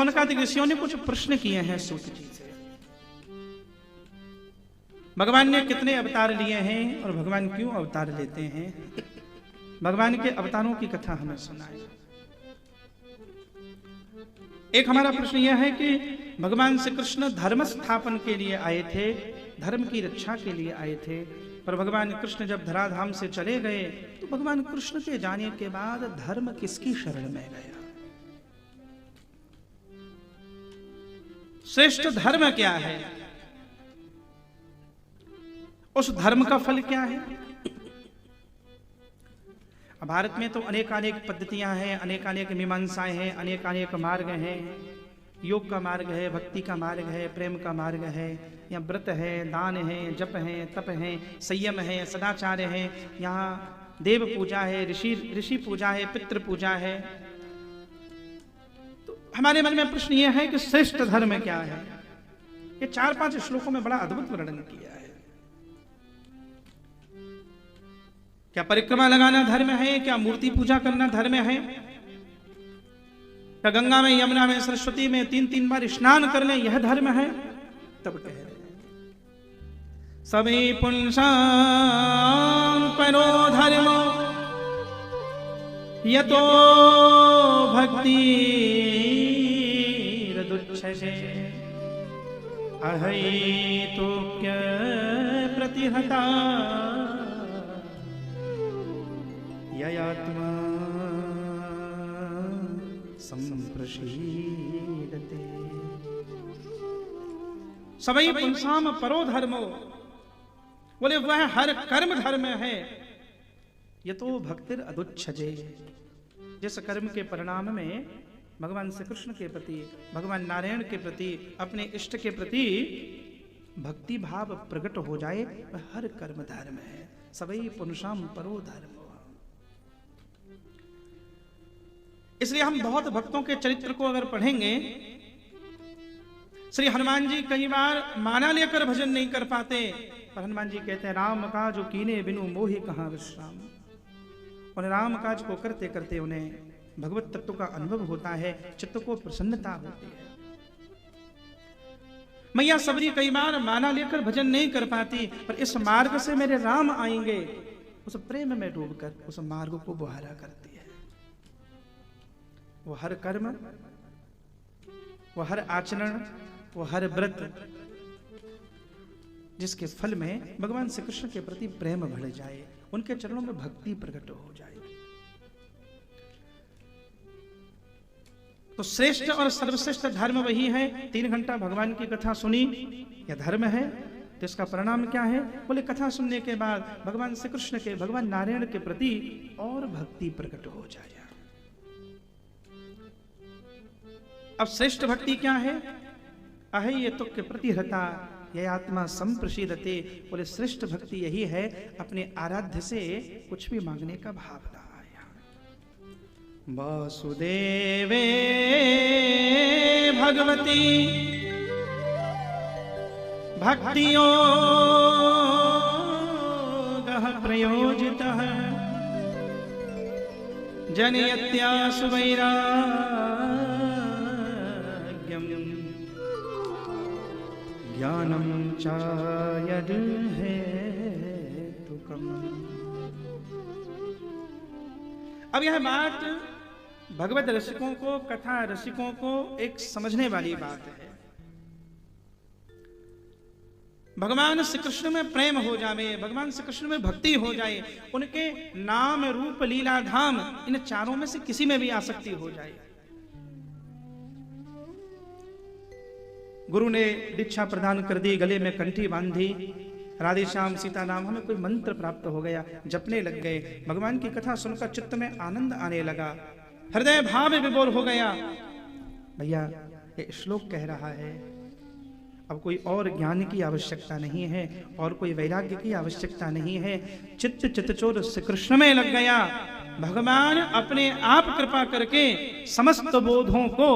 सौनकादिक ऋषियों ने कुछ प्रश्न किए हैं सूत जी से। भगवान ने कितने अवतार लिए हैं और भगवान क्यों अवतार लेते हैं, भगवान के अवतारों की कथा हमें सुनाए। एक हमारा प्रश्न यह है कि भगवान श्री कृष्ण धर्म स्थापन के लिए आए थे, धर्म की रक्षा के लिए आए थे, पर भगवान कृष्ण जब धराधाम से चले गए तो भगवान कृष्ण के जाने के बाद धर्म किसकी शरण में गया? श्रेष्ठ धर्म क्या है, उस धर्म का फल क्या है? भारत में तो अनेकानेक पद्धतियां हैं, अनेकानेक मीमांसाएं हैं, अनेकानेक मार्ग हैं। योग का मार्ग है, भक्ति का मार्ग है, प्रेम का मार्ग है, यहाँ व्रत है, दान है, जप है, तप है, संयम है, सदाचार है, यहाँ देव पूजा है, ऋषि पूजा है, पितृ पूजा है। तो हमारे मन में प्रश्न यह है कि श्रेष्ठ धर्म क्या है? ये 4-5 श्लोकों में बड़ा अद्भुत वर्णन किया है। क्या परिक्रमा लगाना धर्म है? क्या मूर्ति पूजा करना धर्म है? क्या गंगा में, यमुना में, सरस्वती में 3-3 बार स्नान कर लें यह धर्म है? तब कह रहे सभी पुंसां परो धर्मो यतो भक्ति रदुच्छसे अहैतुक्य प्रतिहता ययात्मा संप्रशीदते। सवै पुंसाम परो धर्मो, बोले वह हर कर्म धर्म है। ये तो भक्तिर अदुच्छजे, जिस कर्म के परिणाम में भगवान श्री कृष्ण के प्रति, भगवान नारायण के प्रति, अपने इष्ट के प्रति भक्ति भाव प्रकट हो जाए, वह हर कर्म धर्म है। सवै पुंसाम परो धर्मो। इसलिए हम बहुत भक्तों के चरित्र को अगर पढ़ेंगे, श्री हनुमान जी कई बार माना लेकर भजन नहीं कर पाते, पर हनुमान जी कहते हैं राम काज कीने बिनु मोहि कहां विश्राम। उन्हें राम काज को करते करते उन्हें भगवत तत्व का अनुभव होता है, चित्त को प्रसन्नता होती है। मैया सबरी कई बार माना लेकर भजन नहीं कर पाती, पर इस मार्ग से मेरे राम आएंगे, उस प्रेम में डूबकर उस मार्ग को बुहारा करती है। वो हर कर्म, वो हर आचरण, वो हर व्रत, जिसके फल में भगवान श्री कृष्ण के प्रति प्रेम बढ़ जाए, उनके चरणों में भक्ति प्रकट हो जाए। तो श्रेष्ठ और सर्वश्रेष्ठ धर्म वही है। 3 घंटा भगवान की कथा सुनी, यह धर्म है। तो इसका परिणाम क्या है? बोले कथा सुनने के बाद भगवान श्री कृष्ण के, भगवान नारायण के प्रति और भक्ति प्रकट हो जाए। अब श्रेष्ठ भक्ति क्या है? अहैय तुक्य प्रतिहता यह आत्मा संप्रशीदते। बोले श्रेष्ठ भक्ति यही है, अपने आराध्य से कुछ भी मांगने का भाव रहा है। वासुदेवे भगवती भक्तियो गह प्रयोजितः जनयत्यासु ज्ञानम चायद है तुकम। अब यह बात भगवत रसिकों को, कथा रसिकों को एक समझने वाली बात है। भगवान श्री कृष्ण में प्रेम हो जाए, भगवान श्री कृष्ण में भक्ति हो जाए, उनके नाम रूप लीला धाम इन चारों में से किसी में भी आसक्ति हो जाए। गुरु ने दीक्षा प्रदान कर दी, गले में कंठी बांधी, राधे श्याम सीता नाम, हमें कोई मंत्र प्राप्त हो गया, जपने लग गए। भगवान की कथा सुनकर चित्त में आनंद आने लगा, हृदय भाव विभोर हो गया। भैया ये श्लोक कह रहा है, अब कोई और ज्ञान की आवश्यकता नहीं है, और कोई वैराग्य की आवश्यकता नहीं है। चित्त चित्तचोर श्री कृष्ण में लग गया। भगवान अपने आप कृपा करके समस्त बोधों को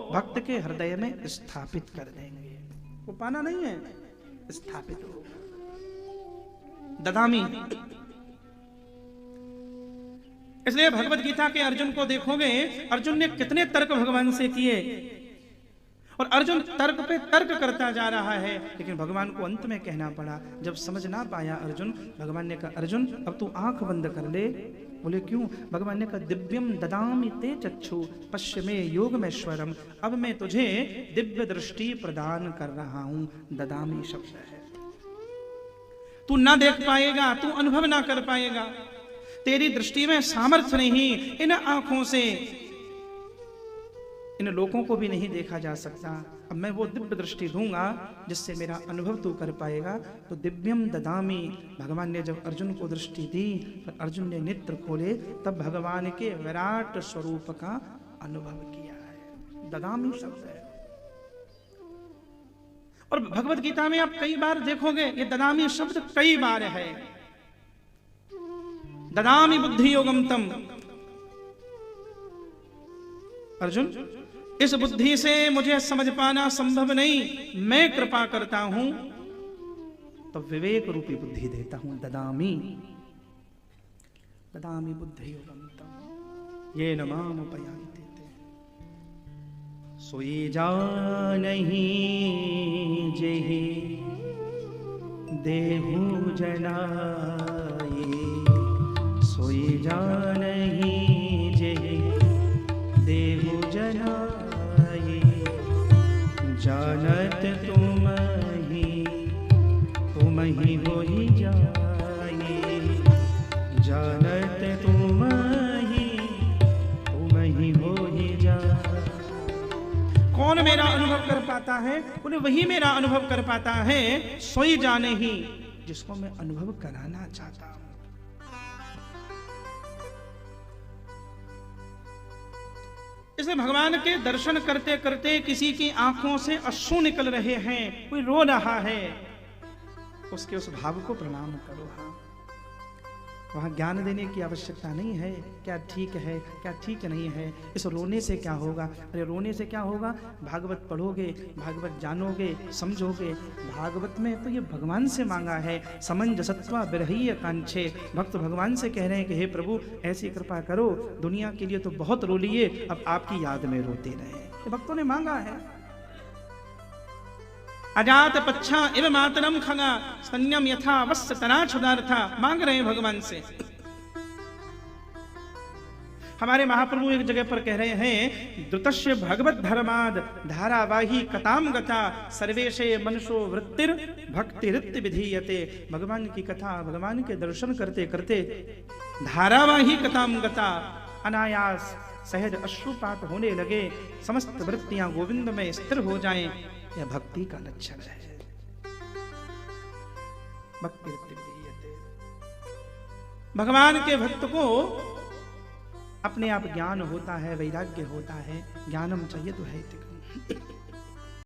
भक्त के हृदय में स्थापित कर देंगे। वो पाना नहीं है, स्थापित हो ददामी। इसलिए भगवत गीता के अर्जुन को देखोगे, अर्जुन ने कितने तर्क भगवान से किए, और अर्जुन तर्क पे तर्क करता जा रहा है, लेकिन भगवान को अंत में कहना पड़ा। जब समझ ना पाया अर्जुन, भगवान ने कहा अर्जुन अब तू आंख बंद कर ले। बोले क्यों? भगवान ने कहा दिव्यम ददामि ते चक्षु पश्य में योगमेश्वरम, अब मैं तुझे दिव्य दृष्टि प्रदान कर रहा हूं। ददामि शब्द है, तू ना देख पाएगा, तू अनुभव ना कर पाएगा, तेरी दृष्टि में सामर्थ्य नहीं, इन आंखों से इन लोगों को भी नहीं देखा जा सकता। अब मैं वो दिव्य दृष्टि दूंगा जिससे मेरा अनुभव तू कर पाएगा। तो दिव्यम ददामी, भगवान ने जब अर्जुन को दृष्टि दी, पर अर्जुन ने नेत्र खोले, तब भगवान के विराट स्वरूप का अनुभव किया है। ददामी शब्द है। और भगवत गीता में आप कई बार देखोगे ये ददामी शब्द कई बार है। ददामी बुद्धि योगम तम, अर्जुन इस बुद्धि से मुझे समझ पाना संभव नहीं, मैं कृपा करता हूं तो विवेक रूपी बुद्धि देता हूं। ददामी ददामी बुद्धि योगम तम ये न माम उपयान्ति ते, सोई जानहि जेहि देहु जनाए, सोई जानहि जेहि देहु जनाए, जानत तुम ही हो ही जाए, जानत तुम ही हो ही जाए। कौन मेरा अनुभव कर पाता है? बोले वही मेरा अनुभव कर पाता है, सोई जाने ही जिसको मैं अनुभव कराना चाहता हूं। इसलिए भगवान के दर्शन करते करते किसी की आंखों से अश्रु निकल रहे हैं, कोई रो रहा है, उसके उस भाव को प्रणाम करो। हाँ, वहां ज्ञान देने की आवश्यकता नहीं है, क्या ठीक है क्या ठीक नहीं है, इस रोने से क्या होगा। अरे रोने से क्या होगा? भागवत पढ़ोगे, भागवत जानोगे, समझोगे। भागवत में तो ये भगवान से मांगा है, समंजसत्वा विरहीय कांक्षे। भक्त भगवान से कह रहे हैं कि हे प्रभु ऐसी कृपा करो, दुनिया के लिए तो बहुत रो लिए, अब आपकी याद में रोते रहे। ये भक्तों ने मांगा है। अजात पच्छा इव मातरम खगा स्तन्यम यथा वस्य तना क्षुदार्था, मांग रहे हैं भगवान से। हमारे महाप्रभु एक जगह पर कह रहे हैं, द्रुतस्य भगवत धर्माद धारावाही कताम गता सर्वेशे मनुष्यो वृत्तिर भक्तिरित्य विधीयते। भगवान की कथा, भगवान के दर्शन करते करते धारावाही कताम गता, अनायास सहज अश्रुपात होने लगे, समस्त वृत्तियां गोविंद में स्थिर हो जाएं, यह भक्ति का लक्षण है। भक्ति भगवान के भक्त को अपने आप ज्ञान होता है, वैराग्य होता है। ज्ञानम चाहिए तो है